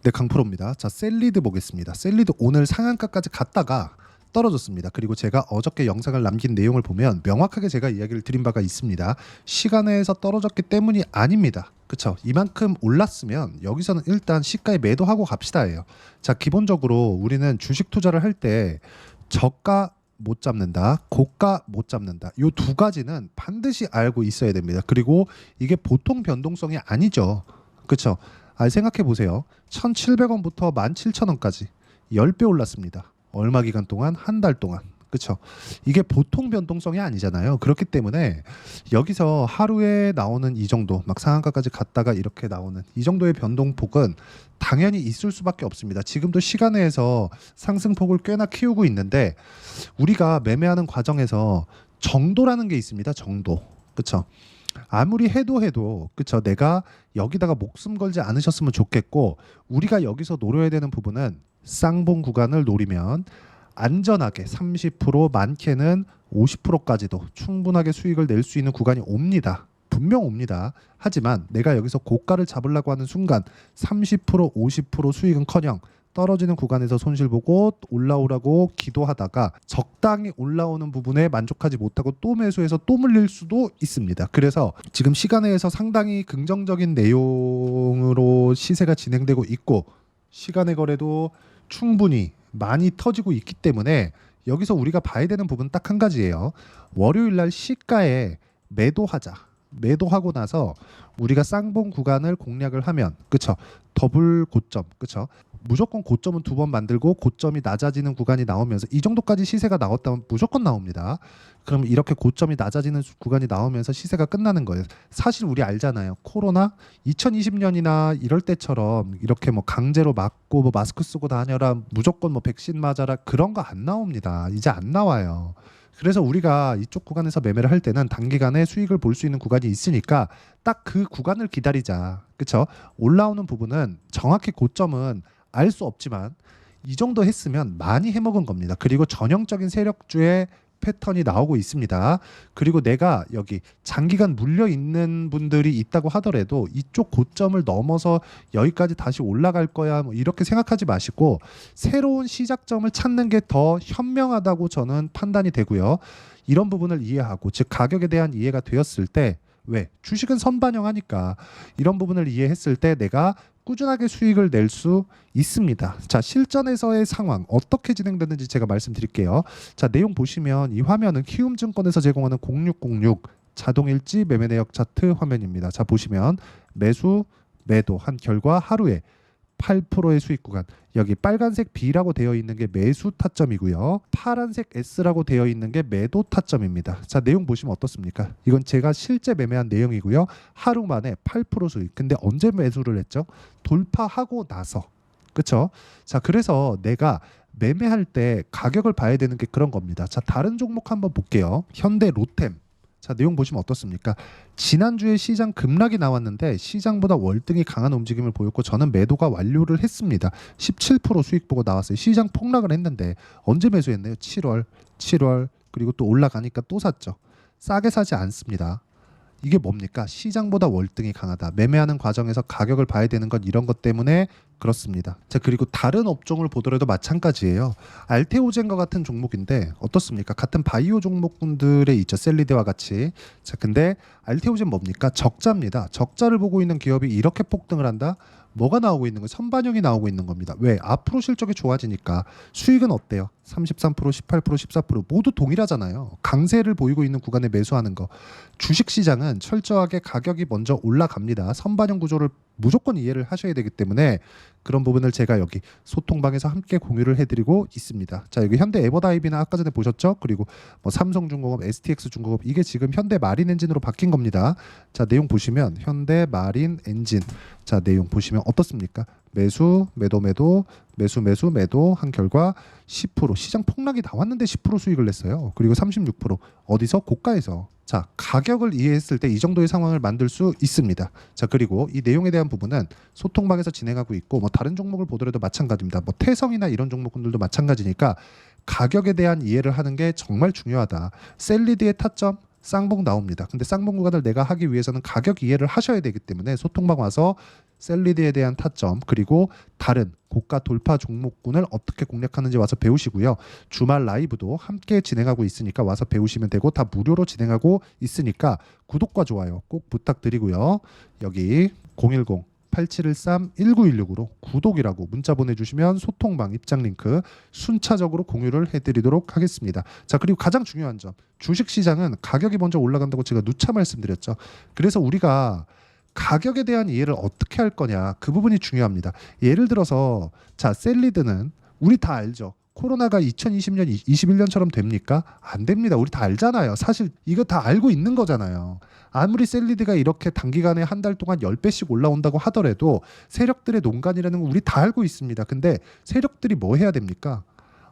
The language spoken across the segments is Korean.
네, 강프로입니다. 자, 셀리드 보겠습니다. 셀리드 오늘 상한가까지 갔다가 떨어졌습니다. 그리고 제가 어저께 영상을 남긴 내용을 보면 명확하게 제가 이야기를 드린 바가 있습니다. 시간에서 떨어졌기 때문이 아닙니다. 그쵸? 이만큼 올랐으면 여기서는 일단 시가에 매도하고 갑시다예요. 자, 기본적으로 우리는 주식 투자를 할 때 저가 못 잡는다, 고가 못 잡는다. 이 두 가지는 반드시 알고 있어야 됩니다. 그리고 이게 보통 변동성이 아니죠. 그쵸? 생각해 보세요. 1,700원부터 17,000원까지 10배 올랐습니다. 얼마 기간 동안? 한 달 동안. 그쵸? 이게 보통 변동성이 아니잖아요. 그렇기 때문에 여기서 하루에 나오는 이 정도, 막 상한가까지 갔다가 이렇게 나오는 이 정도의 변동폭은 당연히 있을 수밖에 없습니다. 지금도 시간에서 상승폭을 꽤나 키우고 있는데 우리가 매매하는 과정에서 정도라는 게 있습니다. 정도. 그쵸? 아무리 해도 그쵸, 내가 여기다가 목숨 걸지 않으셨으면 좋겠고, 우리가 여기서 노려야 되는 부분은 쌍봉 구간을 노리면 안전하게 30% 많게는 50%까지도 충분하게 수익을 낼 수 있는 구간이 옵니다. 분명 옵니다. 하지만 내가 여기서 고가를 잡으려고 하는 순간 30% 50% 수익은커녕 떨어지는 구간에서 손실 보고 올라오라고 기도하다가 적당히 올라오는 부분에 만족하지 못하고 또 매수해서 또 물릴 수도 있습니다. 그래서 지금 시간에서 상당히 긍정적인 내용으로 시세가 진행되고 있고 시간의 거래도 충분히 많이 터지고 있기 때문에 여기서 우리가 봐야 되는 부분은 딱 한 가지예요. 월요일 날 시가에 매도하자. 매도하고 나서 우리가 쌍봉 구간을 공략을 하면, 그쵸? 더블 고점, 그쵸? 무조건 고점은 두 번 만들고 고점이 낮아지는 구간이 나오면서 이 정도까지 시세가 나왔다면 무조건 나옵니다. 그럼 이렇게 고점이 낮아지는 구간이 나오면서 시세가 끝나는 거예요. 사실 우리 알잖아요. 코로나 2020년이나 이럴 때처럼 이렇게 뭐 강제로 막고 뭐 마스크 쓰고 다녀라, 무조건 뭐 백신 맞아라, 그런 거 안 나옵니다. 이제 안 나와요. 그래서 우리가 이쪽 구간에서 매매를 할 때는 단기간에 수익을 볼 수 있는 구간이 있으니까 딱 그 구간을 기다리자. 그쵸? 올라오는 부분은 정확히 고점은 알 수 없지만 이 정도 했으면 많이 해먹은 겁니다. 그리고 전형적인 세력주의 패턴이 나오고 있습니다. 그리고 내가 여기 장기간 물려 있는 분들이 있다고 하더라도 이쪽 고점을 넘어서 여기까지 다시 올라갈 거야 뭐 이렇게 생각하지 마시고 새로운 시작점을 찾는 게 더 현명하다고 저는 판단이 되고요. 이런 부분을 이해하고, 즉 가격에 대한 이해가 되었을 때, 왜? 주식은 선반영하니까 이런 부분을 이해했을 때 내가 꾸준하게 수익을 낼 수 있습니다. 자, 실전에서의 상황 어떻게 진행되는지 제가 말씀드릴게요. 자, 내용 보시면 이 화면은 키움증권에서 제공하는 0606 자동일지 매매 내역 차트 화면입니다. 자, 보시면 매수, 매도 한 결과 하루에 8%의 수익 구간, 여기 빨간색 B라고 되어 있는 게 매수 타점이고요. 파란색 S라고 되어 있는 게 매도 타점입니다. 자, 내용 보시면 어떻습니까? 이건 제가 실제 매매한 내용이고요. 하루 만에 8% 수익. 근데 언제 매수를 했죠? 돌파하고 나서. 그쵸? 자, 그래서 내가 매매할 때 가격을 봐야 되는 게 그런 겁니다. 자, 다른 종목 한번 볼게요. 현대 로템. 자, 내용 보시면 어떻습니까? 지난주에 시장 급락이 나왔는데 시장보다 월등히 강한 움직임을 보였고 저는 매도가 완료를 했습니다. 17% 수익 보고 나왔어요. 시장 폭락을 했는데 언제 매수했나요? 7월 그리고 또 올라가니까 또 샀죠. 싸게 사지 않습니다. 이게 뭡니까? 시장보다 월등히 강하다. 매매하는 과정에서 가격을 봐야 되는 건 이런 것 때문에 그렇습니다. 자, 그리고 다른 업종을 보더라도 마찬가지예요. 알테오젠과 같은 종목인데 어떻습니까? 같은 바이오 종목군들에 있죠. 셀리드와 같이. 자, 근데 알테오젠 뭡니까? 적자입니다. 적자를 보고 있는 기업이 이렇게 폭등을 한다? 뭐가 나오고 있는 거예요? 선반영이 나오고 있는 겁니다. 왜? 앞으로 실적이 좋아지니까. 수익은 어때요? 33%, 18%, 14% 모두 동일하잖아요. 강세를 보이고 있는 구간에 매수하는 거. 주식시장은 철저하게 가격이 먼저 올라갑니다. 선반영 구조를 무조건 이해를 하셔야 되기 때문에 그런 부분을 제가 여기 소통방에서 함께 공유를 해드리고 있습니다. 자, 여기 현대 에버다이비나 아까 전에 보셨죠? 그리고 뭐 삼성중공업, STX중공업, 이게 지금 현대 마린엔진으로 바뀐 겁니다. 자, 내용 보시면 현대 마린엔진. 자, 내용 보시면 어떻습니까? 매수, 매도, 매도, 매수, 매수, 매도 한 결과 10% 시장 폭락이 나왔는데 10% 수익을 냈어요. 그리고 36% 어디서? 고가에서. 자, 가격을 이해했을 때 이 정도의 상황을 만들 수 있습니다. 자, 그리고 이 내용에 대한 부분은 소통방에서 진행하고 있고 뭐 다른 종목을 보더라도 마찬가지입니다. 뭐 태성이나 이런 종목들도 마찬가지니까 가격에 대한 이해를 하는 게 정말 중요하다. 셀리드의 타점 쌍봉 나옵니다. 근데 쌍봉 구간을 내가 하기 위해서는 가격 이해를 하셔야 되기 때문에 소통방 와서 셀리드에 대한 타점 그리고 다른 고가 돌파 종목군을 어떻게 공략하는지 와서 배우시고요. 주말 라이브도 함께 진행하고 있으니까 와서 배우시면 되고 다 무료로 진행하고 있으니까 구독과 좋아요 꼭 부탁드리고요. 여기 010 8713-1916으로 구독이라고 문자 보내주시면 소통방 입장 링크 순차적으로 공유를 해드리도록 하겠습니다. 자, 그리고 가장 중요한 점, 주식시장은 가격이 먼저 올라간다고 제가 누차 말씀드렸죠. 그래서 우리가 가격에 대한 이해를 어떻게 할 거냐, 그 부분이 중요합니다. 예를 들어서 자, 셀리드는 우리 다 알죠. 코로나가 2020년, 21년처럼 됩니까? 안 됩니다. 우리 다 알잖아요. 사실 이거 다 알고 있는 거잖아요. 아무리 셀리드가 이렇게 단기간에 한 달 동안 10배씩 올라온다고 하더라도 세력들의 농간이라는 건 우리 다 알고 있습니다. 근데 세력들이 뭐 해야 됩니까?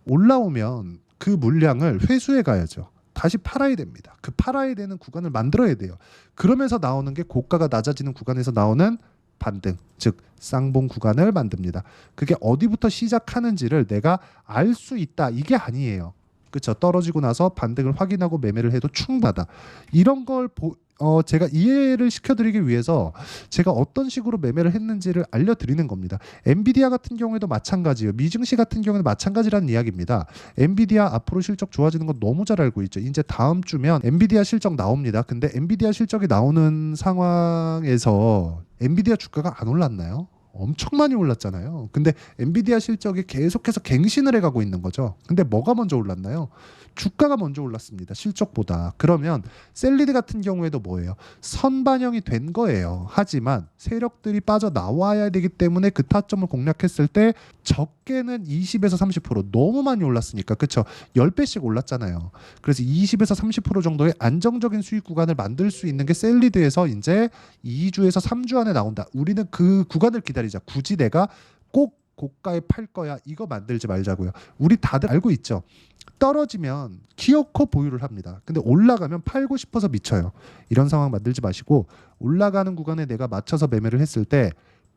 올라오면 그 물량을 회수해 가야죠. 다시 팔아야 됩니다. 그 팔아야 되는 구간을 만들어야 돼요. 그러면서 나오는 게 고가가 낮아지는 구간에서 나오는 반등, 즉 쌍봉 구간을 만듭니다. 그게 어디부터 시작하는지를 내가 알 수 있다, 이게 아니에요. 그렇죠. 떨어지고 나서 반등을 확인하고 매매를 해도 충분하다. 이런 걸 제가 이해를 시켜드리기 위해서 제가 어떤 식으로 매매를 했는지를 알려드리는 겁니다. 엔비디아 같은 경우에도 마찬가지예요. 미증시 같은 경우는 마찬가지라는 이야기입니다. 엔비디아 앞으로 실적 좋아지는 거 너무 잘 알고 있죠. 이제 다음 주면 엔비디아 실적 나옵니다. 근데 엔비디아 실적이 나오는 상황에서 엔비디아 주가가 안 올랐나요? 엄청 많이 올랐잖아요. 근데 엔비디아 실적이 계속해서 갱신을 해가고 있는 거죠. 근데 뭐가 먼저 올랐나요? 주가가 먼저 올랐습니다. 실적보다. 그러면 셀리드 같은 경우에도 뭐예요? 선반영이 된 거예요. 하지만 세력들이 빠져나와야 되기 때문에 그 타점을 공략했을 때 적게는 20에서 30% 너무 많이 올랐으니까, 그렇죠? 10배씩 올랐잖아요. 그래서 20에서 30% 정도의 안정적인 수익 구간을 만들 수 있는 게 셀리드에서 이제 2주에서 3주 안에 나온다. 우리는 그 구간을 기다리자. 굳이 내가 꼭 고가에 팔 거야, 이거 만들지 말자고요. 우리 다들 알고 있죠. 떨어지면 기어코 보유를 합니다. 근데 올라가면 팔고 싶어서 미쳐요. 이런 상황 만들지 마시고 올라가는 구간에 내가 맞춰서 매매를 했을 때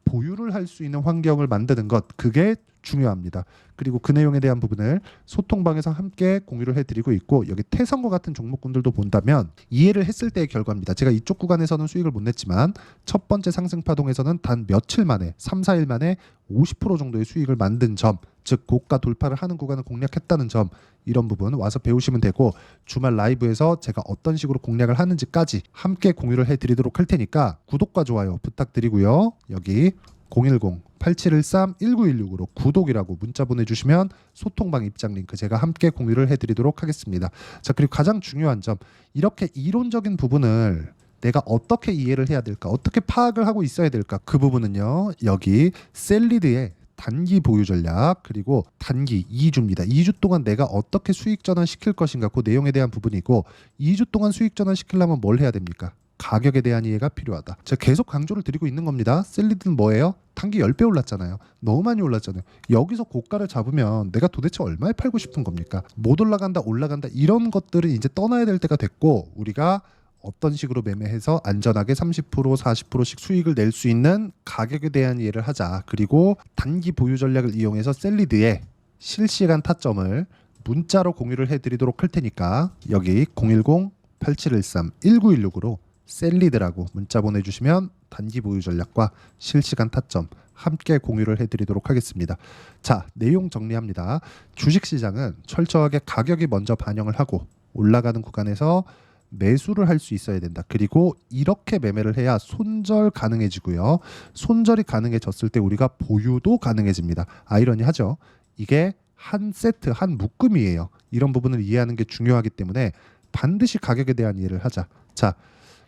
보유를 할 수 있는 환경을 만드는 것, 그게 중요합니다. 그리고 그 내용에 대한 부분을 소통방에서 함께 공유를 해드리고 있고, 여기 태성과 같은 종목군들도 본다면 이해를 했을 때의 결과입니다. 제가 이쪽 구간에서는 수익을 못 냈지만 첫 번째 상승 파동에서는 단 며칠 만에 3, 4일 만에 50% 정도의 수익을 만든 점, 즉 고가 돌파를 하는 구간을 공략했다는 점, 이런 부분 와서 배우시면 되고, 주말 라이브에서 제가 어떤 식으로 공략을 하는지까지 함께 공유를 해드리도록 할 테니까 구독과 좋아요 부탁드리고요. 여기 010-8713-1916으로 구독이라고 문자 보내주시면 소통방 입장 링크 제가 함께 공유를 해드리도록 하겠습니다. 자, 그리고 가장 중요한 점, 이렇게 이론적인 부분을 내가 어떻게 이해를 해야 될까, 어떻게 파악을 하고 있어야 될까, 그 부분은요, 여기 셀리드의 단기 보유 전략 그리고 단기 2주입니다. 2주 동안 내가 어떻게 수익 전환 시킬 것인가, 그 내용에 대한 부분이고, 2주 동안 수익 전환 시키려면 뭘 해야 됩니까? 가격에 대한 이해가 필요하다. 제가 계속 강조를 드리고 있는 겁니다. 셀리드는 뭐예요? 단기 10배 올랐잖아요. 너무 많이 올랐잖아요. 여기서 고가를 잡으면 내가 도대체 얼마에 팔고 싶은 겁니까? 못 올라간다, 올라간다, 이런 것들은 이제 떠나야 될 때가 됐고, 우리가 어떤 식으로 매매해서 안전하게 30% 40%씩 수익을 낼 수 있는 가격에 대한 이해를 하자. 그리고 단기 보유 전략을 이용해서 셀리드의 실시간 타점을 문자로 공유를 해드리도록 할 테니까 여기 010-8713-1916으로 셀리드라고 문자 보내주시면 단기 보유 전략과 실시간 타점 함께 공유를 해드리도록 하겠습니다. 자, 내용 정리합니다. 주식시장은 철저하게 가격이 먼저 반영을 하고 올라가는 구간에서 매수를 할 수 있어야 된다. 그리고 이렇게 매매를 해야 손절 가능해지고요. 손절이 가능해졌을 때 우리가 보유도 가능해집니다. 아이러니하죠. 이게 한 세트, 한 묶음이에요. 이런 부분을 이해하는 게 중요하기 때문에 반드시 가격에 대한 이해를 하자. 자,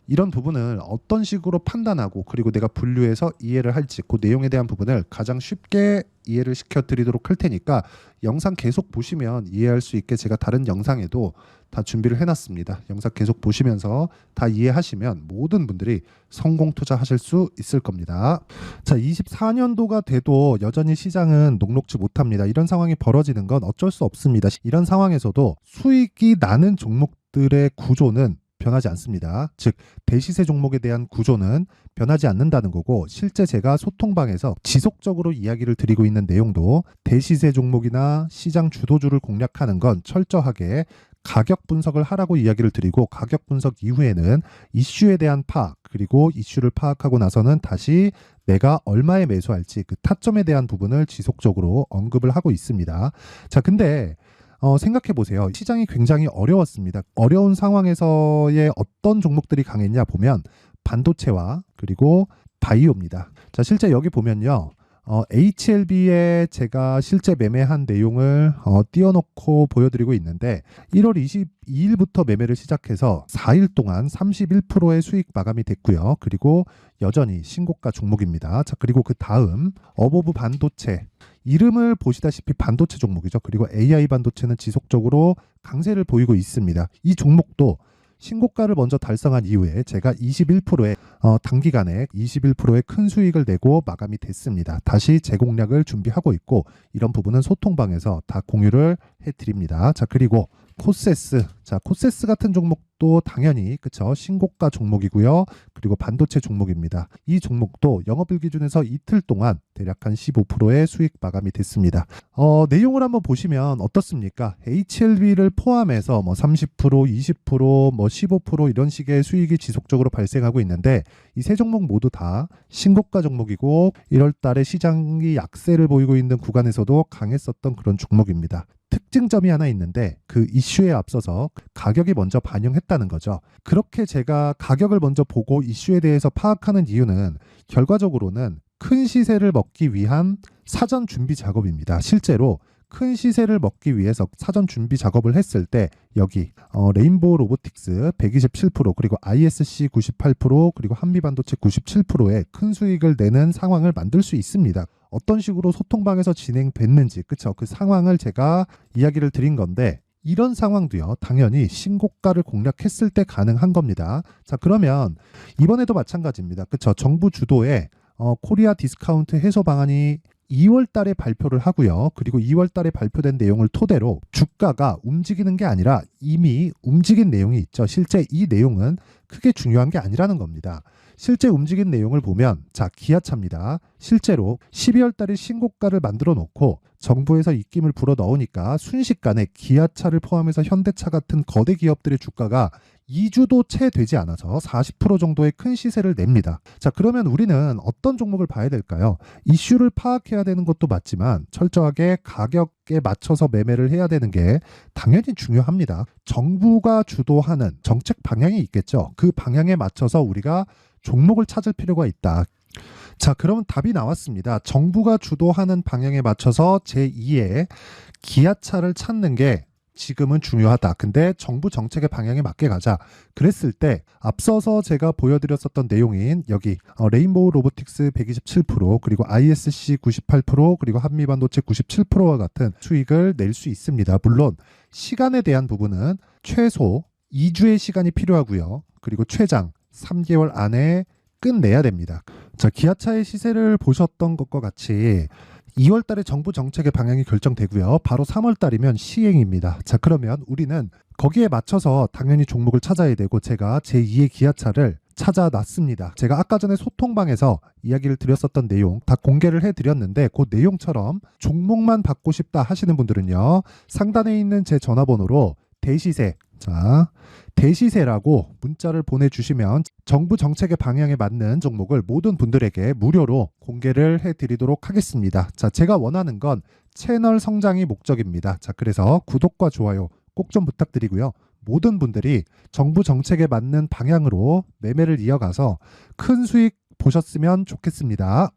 이런 부분을 어떤 식으로 판단하고 그리고 내가 분류해서 이해를 할지, 그 내용에 대한 부분을 가장 쉽게 이해를 시켜드리도록 할 테니까 영상 계속 보시면 이해할 수 있게 제가 다른 영상에도 다 준비를 해놨습니다. 영상 계속 보시면서 다 이해하시면 모든 분들이 성공 투자하실 수 있을 겁니다. 자, 24년도가 돼도 여전히 시장은 녹록지 못합니다. 이런 상황이 벌어지는 건 어쩔 수 없습니다. 이런 상황에서도 수익이 나는 종목들의 구조는 변하지 않습니다. 즉 대시세 종목에 대한 구조는 변하지 않는다는 거고, 실제 제가 소통방에서 지속적으로 이야기를 드리고 있는 내용도 대시세 종목이나 시장 주도주를 공략하는 건 철저하게 가격 분석을 하라고 이야기를 드리고 가격 분석 이후에는 이슈에 대한 파악 그리고 이슈를 파악하고 나서는 다시 내가 얼마에 매수할지 그 타점에 대한 부분을 지속적으로 언급을 하고 있습니다. 자, 근데 생각해 보세요. 시장이 굉장히 어려웠습니다. 어려운 상황에서의 어떤 종목들이 강했냐 보면 반도체와 그리고 바이오입니다. 자, 실제 여기 보면요. HLB에 제가 실제 매매한 내용을 띄워놓고 보여드리고 있는데 1월 22일부터 매매를 시작해서 4일 동안 31%의 수익 마감이 됐고요. 그리고 여전히 신고가 종목입니다. 자, 그리고 그 다음 어보브 반도체 이름을 보시다시피 반도체 종목이죠. 그리고 AI 반도체는 지속적으로 강세를 보이고 있습니다. 이 종목도 신고가를 먼저 달성한 이후에 제가 21%의 단기간에 21%의 큰 수익을 내고 마감이 됐습니다. 다시 재공략을 준비하고 있고 이런 부분은 소통방에서 다 공유를 해드립니다. 자, 그리고 코세스. 자, 코세스 같은 종목도 당연히 그쵸 신고가 종목이고요. 그리고 반도체 종목입니다. 이 종목도 영업일 기준에서 이틀 동안 대략 한 15%의 수익 마감이 됐습니다. 내용을 한번 보시면 어떻습니까? HLB를 포함해서 뭐 30%, 20%, 뭐 15% 이런 식의 수익이 지속적으로 발생하고 있는데 이 세 종목 모두 다 신고가 종목이고 1월 달에 시장이 약세를 보이고 있는 구간에서도 강했었던 그런 종목입니다. 특징점이 하나 있는데 그 이슈에 앞서서 가격이 먼저 반영했다는 거죠. 그렇게 제가 가격을 먼저 보고 이슈에 대해서 파악하는 이유는 결과적으로는 큰 시세를 먹기 위한 사전 준비 작업입니다. 실제로 큰 시세를 먹기 위해서 사전 준비 작업을 했을 때 여기 레인보우 로보틱스 127% 그리고 ISC 98% 그리고 한미반도체 97%의 큰 수익을 내는 상황을 만들 수 있습니다. 어떤 식으로 소통방에서 진행됐는지 그쵸 그 상황을 제가 이야기를 드린 건데 이런 상황도요 당연히 신고가를 공략했을 때 가능한 겁니다. 자, 그러면 이번에도 마찬가지입니다. 그쵸 정부 주도의 코리아 디스카운트 해소 방안이 2월 달에 발표를 하고요. 그리고 2월 달에 발표된 내용을 토대로 주가가 움직이는 게 아니라 이미 움직인 내용이 있죠. 실제 이 내용은 크게 중요한 게 아니라는 겁니다. 실제 움직인 내용을 보면 자, 기아차입니다. 실제로 12월 달에 신고가를 만들어 놓고 정부에서 입김을 불어 넣으니까 순식간에 기아차를 포함해서 현대차 같은 거대 기업들의 주가가 2주도 채 되지 않아서 40% 정도의 큰 시세를 냅니다. 자, 그러면 우리는 어떤 종목을 봐야 될까요? 이슈를 파악해야 되는 것도 맞지만 철저하게 가격에 맞춰서 매매를 해야 되는 게 당연히 중요합니다. 정부가 주도하는 정책 방향이 있겠죠. 그 방향에 맞춰서 우리가 종목을 찾을 필요가 있다. 자, 그러면 답이 나왔습니다. 정부가 주도하는 방향에 맞춰서 제2의 기아차를 찾는 게 지금은 중요하다. 근데 정부 정책의 방향에 맞게 가자. 그랬을 때 앞서서 제가 보여드렸었던 내용인 여기 레인보우 로보틱스 127% 그리고 ISC 98% 그리고 한미반도체 97%와 같은 수익을 낼 수 있습니다. 물론 시간에 대한 부분은 최소 2주의 시간이 필요하고요. 그리고 최장 3개월 안에 끝내야 됩니다. 자, 기아차의 시세를 보셨던 것과 같이 2월 달에 정부 정책의 방향이 결정되고요. 바로 3월 달이면 시행입니다. 자, 그러면 우리는 거기에 맞춰서 당연히 종목을 찾아야 되고 제가 제2의 기아차를 찾아놨습니다. 제가 아까 전에 소통방에서 이야기를 드렸었던 내용 다 공개를 해드렸는데 그 내용처럼 종목만 받고 싶다 하시는 분들은요. 상단에 있는 제 전화번호로 대시세 자, 대시세라고 문자를 보내주시면 정부 정책의 방향에 맞는 종목을 모든 분들에게 무료로 공개를 해드리도록 하겠습니다. 자, 제가 원하는 건 채널 성장이 목적입니다. 자, 그래서 구독과 좋아요 꼭 좀 부탁드리고요. 모든 분들이 정부 정책에 맞는 방향으로 매매를 이어가서 큰 수익 보셨으면 좋겠습니다.